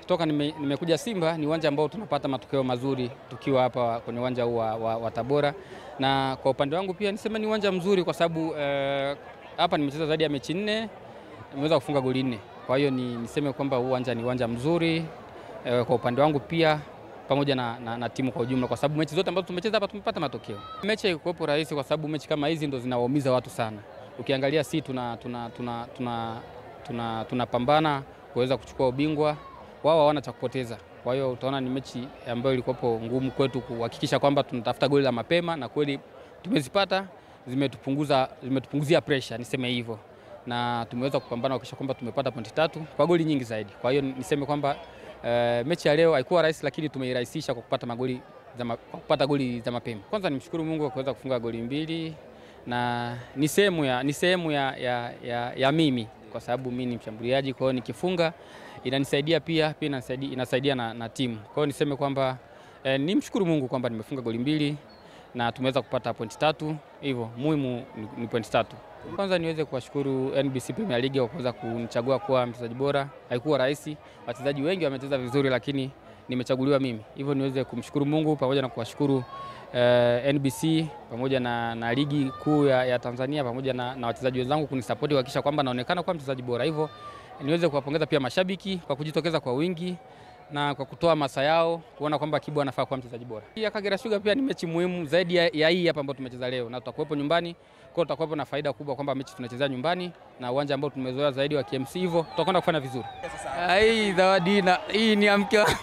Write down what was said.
Toka nimekuja Simba ni uwanja ambao tunapata matokeo mazuri tukiwa hapa kwenye uwanja huu wa Tabora, na kwa upande wangu pia niseme ni uwanja mzuri kwa sababu hapa nimecheza zaidi ya mechi 4, nimeweza kufunga goli 4. Kwa hiyo niseme kwamba uwanja ni uwanja mzuri kwa upande wangu pia pamoja na timu kwa ujumla, kwa sababu mechi zote ambazo tumecheza hapa tumepata matokeo. Mechi haikuwepo rahisi kwa sababu mechi kama hizi ndo zinawaumiza watu sana. Ukiangalia tunapambana kuweza kuchukua ubingwa, wao hawana cha kupoteza. Kwa hiyo utaona ni mechi ambayo ilikuwa ngumu kwetu kuhakikisha kwamba tunatafuta goli la mapema, na kweli tumezipata, zimetupunguzia pressure niseme hivyo. Na tumeweza kupambana kuhakikisha kwamba tumepata pointi 3 kwa goli nyingi zaidi. Kwa hiyo niseme kwamba mechi ya leo haikuwa rahisi, lakini tumeirahisisha kwa kupata goli za mapema. Kwanza nimshukuru Mungu kwa kuweza kufunga goli 2, na ni sehemu ya mimi kwa sababu mimi ni mshambuliaji. Kwa hiyo nikifunga inanisaidia pia inasaidia na timu. Kwa hiyo niseme kwamba nimshukuru Mungu kwamba nimefunga goli 2 na tumeweza kupata pointi 3. Hivyo muhimu ni pointi 3. Kwanza niweze kuwashukuru NBC Premier League kwa kuweza kunichagua kuwa mchezaji bora. Haikuwa rahisi, wachezaji wengi wamecheza vizuri lakini nimechaguliwa mimi. Hivyo niweze kumshukuru Mungu pamoja na kuwashukuru NBC pamoja na ligi kuu ya Tanzania pamoja na wachezaji wenzangu kunisupport kuhakikisha kwamba naonekana kuwa mchezaji bora. Hivyo niweze kuwapongeza pia mashabiki kwa kujitokeza kwa wingi na kwa kutoa masa yao kuona kwamba Kibu anafaa kuwa mchezaji bora. Ya Kagera Sugar pia ni mechi muhimu zaidi ya hii hapa ambayo tumecheza leo, na tutakuwepo nyumbani. Kwa hiyo tutakuwepo na faida kubwa kwamba mechi tunacheza nyumbani na uwanja ambao tumezoea zaidi wa KMC, hivyo tutakwenda kufanya vizuri. Hii zawadi hii ni ya mke wangu.